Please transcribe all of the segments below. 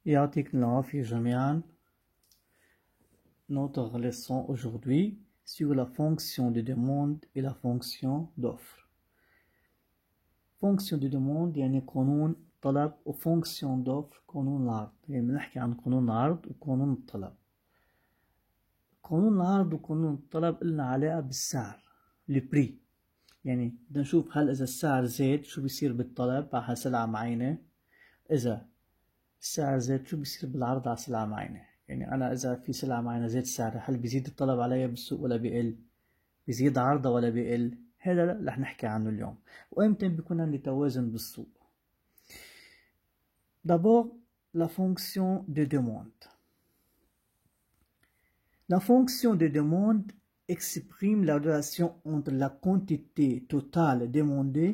يعطيك العافية جميعا. Notre leçon aujourd'hui sur la fonction de demande et la fonction d'offre. Fonction de demande يعني قانون طلب، و fonction d'offre قانون العرض. يعني بنحكي عن قانون العرض وقانون الطلب. قانون العرض وقانون الطلب لنا علاقة بالسعر، البري. يعني بدنا نشوف هل إذا السعر زاد شو بيصير بالطلب على سلعة معينة، إذا السعر زاد شو بيصير بالعرض على سلعة معينة. يعني أنا إذا في سلعة معينة زاد سعرها، هل بيزيد الطلب عليها بالسوق ولا بيقل؟ بيزيد عرضها ولا بيقل؟ هذا رح نحكي عنه اليوم. وإمتى بيكون عندي توازن بالسوق؟ D'abord, la fonction de demande. La fonction de demande exprime la relation entre la quantité totale demandée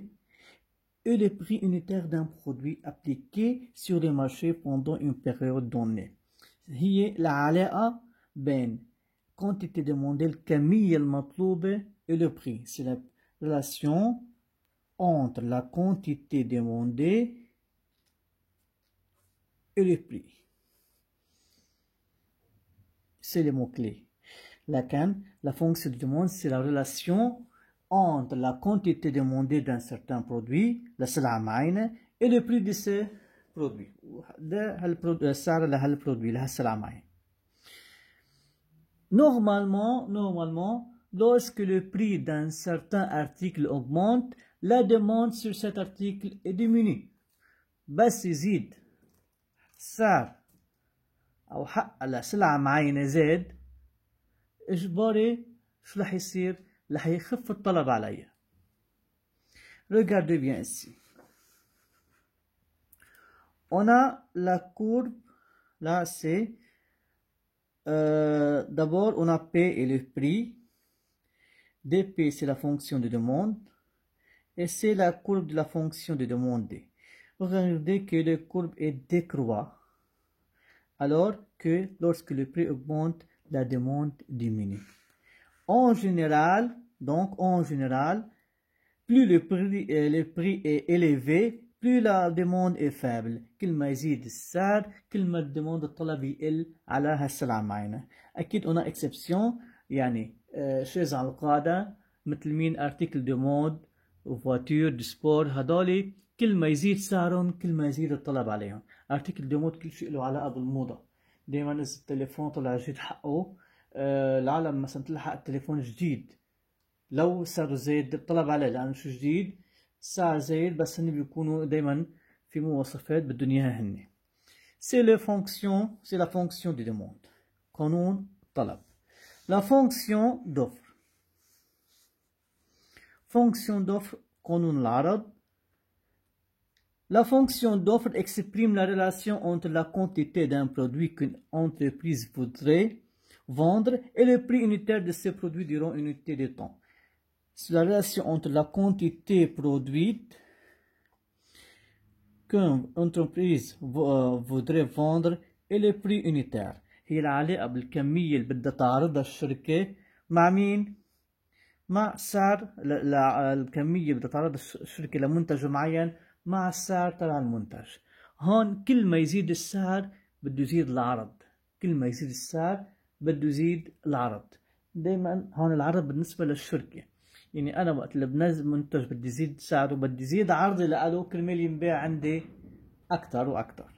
et le prix unitaire d'un produit appliqué sur le marché pendant une période donnée. هي العلاقة بين quantité demandée الكمية المطلوبة et le prix. C'est la relation entre la quantité demandée et le prix. C'est le mot-clé. La fonction de demande, c'est la relation entre la quantité demandée d'un certain produit, la سلعة معينة, et le prix de ce produit. السعر لهالبرودوي لهالسلعة معينة. Normalement, lorsque le prix d'un certain article augmente, la demande sur cet article est diminue. بس يزيد سعر أو حق على سلعة معينة زاد، إجباري شو رح يصير؟ رح يخف الطلب عليها. Regardez bien ici. On a la courbe, là c'est d'abord on a P et le prix. dP c'est la fonction de demande et c'est la courbe de la fonction de demande. Regardez que la courbe est décroît alors que lorsque le prix augmente, la demande diminue. En général, plus le prix est élevé, plus la demande est faible. كل ما يزيد السعر كل ما الديموند الطلب يقل على هالسلعة معينة. أكيد هنا إكسبسيون، يعني شيء على القاعدة، مثل مين ارتيكل دو مود وفواتير دو سبور، هدولي كل ما يزيد سعرهم كل ما يزيد الطلب عليهم. ارتيكل دو مود كل شيء له علاقة بالموضة. دايما إذا التليفون طلع جديد حقه، العالم مثلا تلحق التليفون جديد، لو سعره زايد الطلب عليه لأنه شو جديد، السعر زايد، بس هن بيكونوا دايما في مواصفات بدهم إياها هن. C'est la fonction de demande. قانون طلب. La fonction d'offre. Fonction d'offre قانون العرض. La fonction d'offre exprime la relation entre la quantité d'un produit qu'une entreprise voudrait vendre et le prix unitaire de ce produit durant une unité de temps. C'est la relation entre la quantité produite qu'une entreprise voudrait vendre et le prix unitaire. هي العلاقة بالكمية اللي بدها تعرضها الشركة مع مين؟ مع سعر الكمية بدها تعرضها الشركة لمنتج معين مع السعر تبع المنتج. هون كل ما يزيد السعر بده يزيد العرض، كل ما يزيد السعر بده يزيد العرض. دايما هون العرض بالنسبة للشركة، يعني أنا وقت اللي بنزل منتج بدي يزيد سعره بدي يزيد عرضي لأله كرمال ينباع عندي أكتر وأكتر.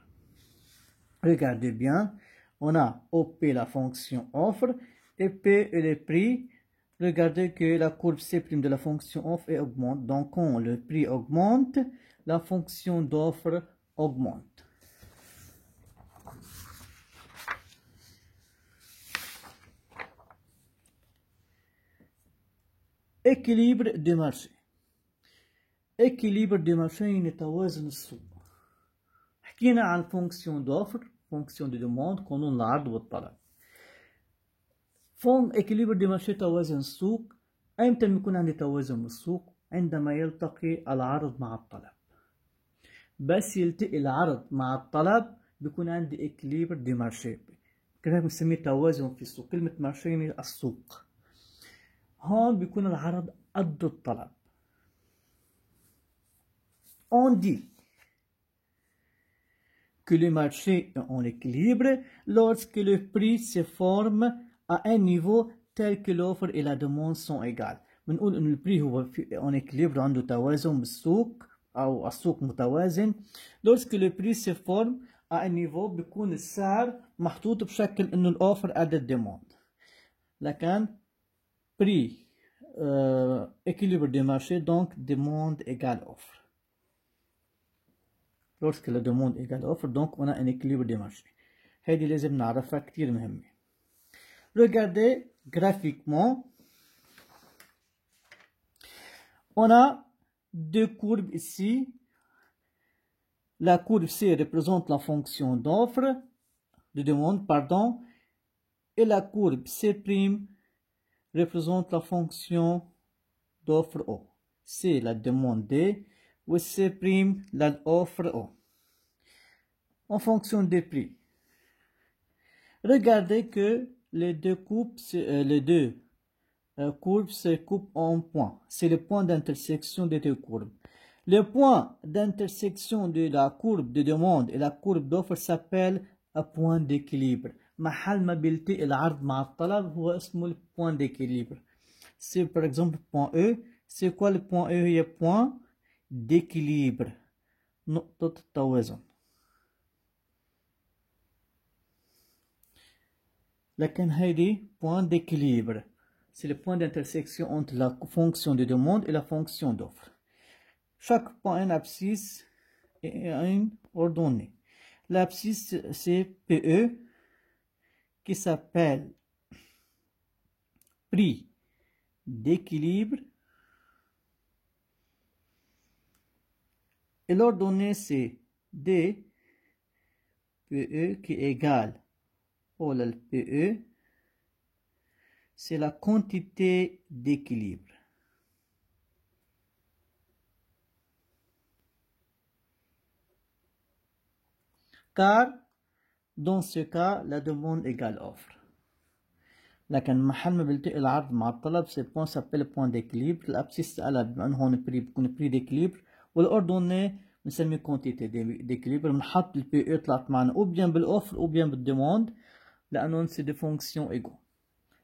Regardez bien, on a OP la fonction offre et P et le prix. Regardez que la courbe C' de la fonction offre augmente. Donc quand le prix augmente, la fonction d'offre augmente. Équilibre du marché. Équilibre du marché يعني توازن السوق. حكينا عن fonction d'offre، fonction de demande، قانون العرض والطلب. équilibre du marché توازن السوق. أيمتى بيكون عندي توازن بالسوق؟ عندما يلتقي العرض مع الطلب. بس يلتقي العرض مع الطلب بيكون عندي équilibre du marché. كده بنسميه توازن في السوق. كلمة marché يعني السوق. هون بيكون العرض قد الطلب. On dit que le marché est en équilibre lorsque le prix se forme à un niveau tel que l'offre et la demande sont égales. بنقول إن البري هو en équilibre عنده توازن بالسوق أو السوق متوازن lorsque le prix se forme à un niveau بيكون السعر محطوط بشكل إنه الأوفر قد الديموند. لكن prix équilibre du marché donc demande égale offre. Lorsque la demande égale offre donc on a un équilibre du marché. هذه لازم نعرفها كتير مهمة. Regardez graphiquement. On a deux courbes ici. La courbe C représente la fonction d'offre, de demande, pardon, et la courbe C' représente la fonction d'offre O. C la demande D, ou C' l'offre O. En fonction des prix. Regardez que les deux courbes se coupent en points. C'est le point d'intersection des deux courbes. Le point d'intersection de la courbe de demande et la courbe d'offre s'appelle un point d'équilibre. محل ما بيلتقي العرض مع الطلب هو اسمه le point d'équilibre. C'est par exemple point E. C'est quoi le point E? هي point d'équilibre. نقطة التوازن. لكن هيدي point d'équilibre. C'est le point d'intersection entre la fonction de demande et la fonction d'offre. Chaque point a une abscisse et une ordonnée. L'abscisse, c'est PE, qui s'appelle prix d'équilibre. Et l'ordonnée, c'est D, PE, qui est égal au PE. C'est la quantité d'équilibre. Car dans ce cas la demande égale offre. لكن محل ما بيلتقي العرض مع الطلب ce point s'appelle point d'équilibre. الابسيس قالها بما انه هون بري بيكون بري d'équilibre والاوردوني بنسميه quantité d'équilibre. بنحط البي او طلعت معنا او بيان بالاوفر او بيان بالديموند لانه سي دي فونكسيون ايجو.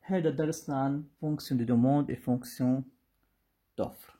هذا درسنا عن fonction de demande et fonction d'offre.